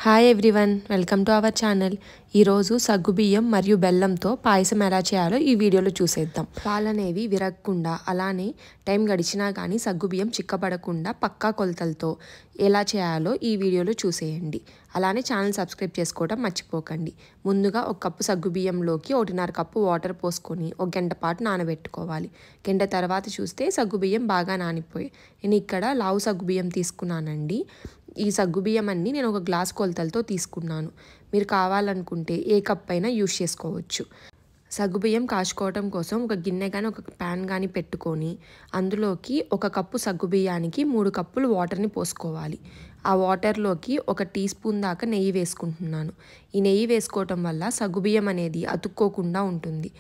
Hi everyone, welcome to our channel. ఈరోజు సగ్గుబియ్యం మరియు బెల్లంతో పాయసం ఎలా చేయాలో ఈ వీడియోలో చూసేద్దాం. పాలనేవి విరగకుండా అలానే టైం గడిచినా కానీ సగ్గుబియ్యం చిక్కబడకుండా పక్కా కొలతలతో ఎలా చేయాలో ఈ వీడియోలో చూసేయండి. అలానే ఛానల్ సబ్స్క్రైబ్ చేసుకోవడం మర్చిపోకండి. ముందుగా ఒక కప్పు సగ్గుబియ్యంలోకి 1.5 కప్పు వాటర్ పోసుకొని ఒక గంట పాటు నానబెట్టుకోవాలి. గంట తర్వాత చూస్తే సగ్గుబియ్యం బాగా నానిపోయి నేను ఇక్కడ లావు సగ్గుబియ్యం తీసుకున్నానండి. ఈ సగ్గుబియ్యం అన్ని నేను ఒక గ్లాస్ కొలతలతో తీసుకున్నాను. మీరు కావాలనుకుంటే ఏ కప్ అయినా యూజ్ చేసుకోవచ్చు. సగ్గుబియ్యం కాచుకోవడం కోసం ఒక గిన్నె కానీ ఒక ప్యాన్ కానీ పెట్టుకొని అందులోకి ఒక కప్పు సగ్గుబియ్యానికి 3 కప్పులు వాటర్ని పోసుకోవాలి. ఆ వాటర్లోకి 1 టీ స్పూన్ దాకా నెయ్యి వేసుకుంటున్నాను. ఈ నెయ్యి వేసుకోవటం వల్ల సగ్గుబియ్యం అనేది అతుక్కోకుండా ఉంటుంది.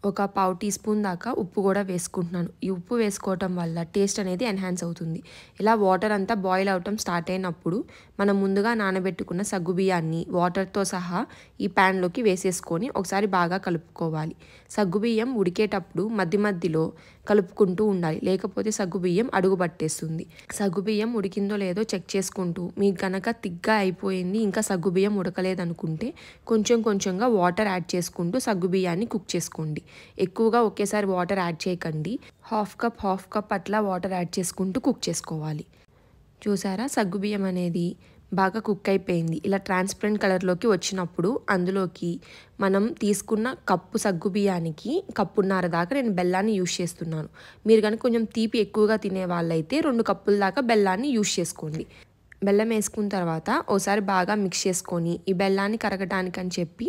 ఒక పావు టీ స్పూన్ దాకా ఉప్పు కూడా వేసుకుంటున్నాను. ఈ ఉప్పు వేసుకోవటం వల్ల టేస్ట్ అనేది ఎన్హాన్స్ అవుతుంది. ఇలా వాటర్ అంతా బాయిల్ అవటం స్టార్ట్ అయినప్పుడు మనం ముందుగా నానబెట్టుకున్న సగ్గుబియ్యాన్ని వాటర్తో సహా ఈ ప్యాన్లోకి వేసేసుకొని ఒకసారి బాగా కలుపుకోవాలి. సగ్గుబియ్యం ఉడికేటప్పుడు మధ్య మధ్యలో కలుపుకుంటూ ఉండాలి, లేకపోతే సగ్గుబియ్యం అడుగు పట్టేస్తుంది. సగ్గుబియ్యం ఉడికిందో లేదో చెక్ చేసుకుంటూ మీకు కనుక తిగ్గా అయిపోయింది ఇంకా సగ్గుబియ్యం ఉడకలేదనుకుంటే కొంచెం కొంచెంగా వాటర్ యాడ్ చేసుకుంటూ సగ్గుబియ్యాన్ని కుక్ చేసుకోండి. ఎక్కువగా ఒకేసారి వాటర్ యాడ్ చేయకండి. హాఫ్ కప్ అట్లా వాటర్ యాడ్ చేసుకుంటూ కుక్ చేసుకోవాలి. చూసారా, సగ్గుబియ్యం అనేది బాగా కుక్ అయిపోయింది. ఇలా ట్రాన్స్పరెంట్ కలర్లోకి వచ్చినప్పుడు అందులోకి మనం తీసుకున్న కప్పు సగ్గుబియ్యానికి 1.5 కప్పుల దాకా నేను బెల్లాన్ని యూజ్ చేస్తున్నాను. మీరు కనుక కొంచెం తీపి ఎక్కువగా తినే వాళ్ళైతే 2 కప్పుల దాకా బెల్లాన్ని యూజ్ చేసుకోండి. బెల్లం వేసుకున్న తర్వాత ఒకసారి బాగా మిక్స్ చేసుకొని ఈ బెల్లాన్ని కరగటానికి అని చెప్పి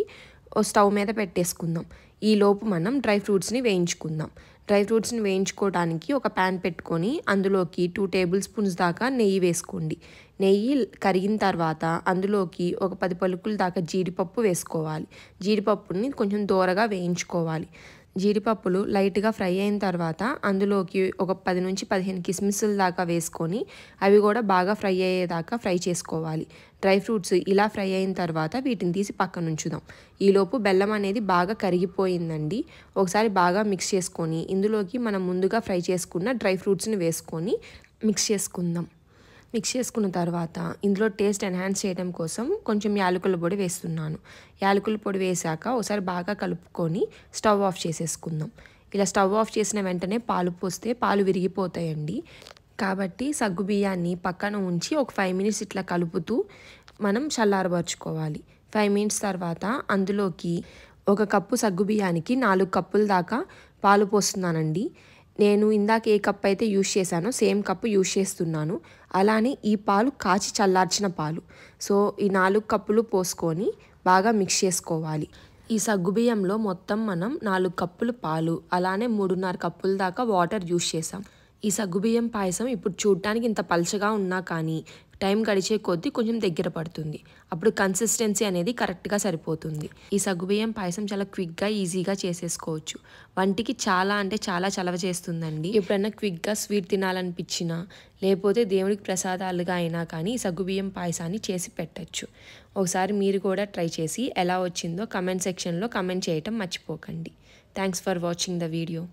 స్టవ్ మీద పెట్టేసుకుందాం. ఈలోపు మనం డ్రై ఫ్రూట్స్ని వేయించుకుందాం. డ్రై ఫ్రూట్స్ని వేయించుకోవడానికి ఒక ప్యాన్ పెట్టుకొని అందులోకి 2 టేబుల్ స్పూన్స్ దాకా నెయ్యి వేసుకోండి. నెయ్యి కరిగిన తర్వాత అందులోకి ఒక 10 పలుకుల దాకా జీడిపప్పు వేసుకోవాలి. జీడిపప్పుని కొంచెం దూరగా వేయించుకోవాలి. జీడిపప్పులు లైట్గా ఫ్రై అయిన తర్వాత అందులోకి ఒక 10 నుంచి 15 కిస్మిస్ల దాకా వేసుకొని అవి కూడా బాగా ఫ్రై అయ్యేదాకా ఫ్రై చేసుకోవాలి. డ్రై ఫ్రూట్స్ ఇలా ఫ్రై అయిన తర్వాత వీటిని తీసి పక్కన ఉంచుదాం. ఈలోపు బెల్లం అనేది బాగా కరిగిపోయిందండి. ఒకసారి బాగా మిక్స్ చేసుకొని ఇందులోకి మనం ముందుగా ఫ్రై చేసుకున్న డ్రై ఫ్రూట్స్ని వేసుకొని మిక్స్ చేసుకుందాం. మిక్స్ చేసుకున్న తర్వాత ఇందులో టేస్ట్ ఎన్హాన్స్ చేయడం కోసం కొంచెం యాలకుల పొడి వేస్తున్నాను. యాలకుల పొడి వేసాక ఒకసారి బాగా కలుపుకొని స్టవ్ ఆఫ్ చేసేసుకుందాం. ఇలా స్టవ్ ఆఫ్ చేసిన వెంటనే పాలు పోస్తే పాలు విరిగిపోతాయండి. కాబట్టి సగ్గుబియ్యాన్ని పక్కన ఉంచి ఒక 5 మినిట్స్ ఇట్లా కలుపుతూ మనం చల్లారబరుచుకోవాలి. 5 మినిట్స్ తర్వాత అందులోకి 1 కప్పు సగ్గుబియ్యానికి 4 కప్పుల దాకా పాలు పోస్తున్నానండి. నేను ఇందాక ఏ కప్ అయితే యూజ్ చేశానో సేమ్ కప్పు యూజ్ చేస్తున్నాను. అలానే ఈ పాలు కాచి చల్లార్చిన పాలు. సో ఈ 4 కప్పులు పోసుకొని బాగా మిక్స్ చేసుకోవాలి. ఈ సగ్గుబియ్యంలో మొత్తం మనం 4 కప్పులు పాలు అలానే 3.5 కప్పుల దాకా వాటర్ యూజ్ చేసాం. ఈ సగ్గుబియ్యం పాయసం ఇప్పుడు చూడటానికి ఇంత పలచగా ఉన్నా కానీ టైం గడిచే కొద్దీ కొంచెం దగ్గర పడుతుంది. అప్పుడు కన్సిస్టెన్సీ అనేది కరెక్ట్గా సరిపోతుంది. ఈ సగ్గుబియ్యం పాయసం చాలా క్విక్గా ఈజీగా చేసేసుకోవచ్చు. వంటికి చాలా అంటే చాలా చలవ చేస్తుందండి. ఎప్పుడైనా క్విక్గా స్వీట్ తినాలనిపించినా లేకపోతే దేవుడికి ప్రసాదాలుగా అయినా కానీ ఈ సగ్గుబియ్యం పాయసాన్ని చేసి పెట్టచ్చు. ఒకసారి మీరు కూడా ట్రై చేసి ఎలా వచ్చిందో కమెంట్ సెక్షన్లో కమెంట్ చేయటం మర్చిపోకండి. Thanks for watching the video.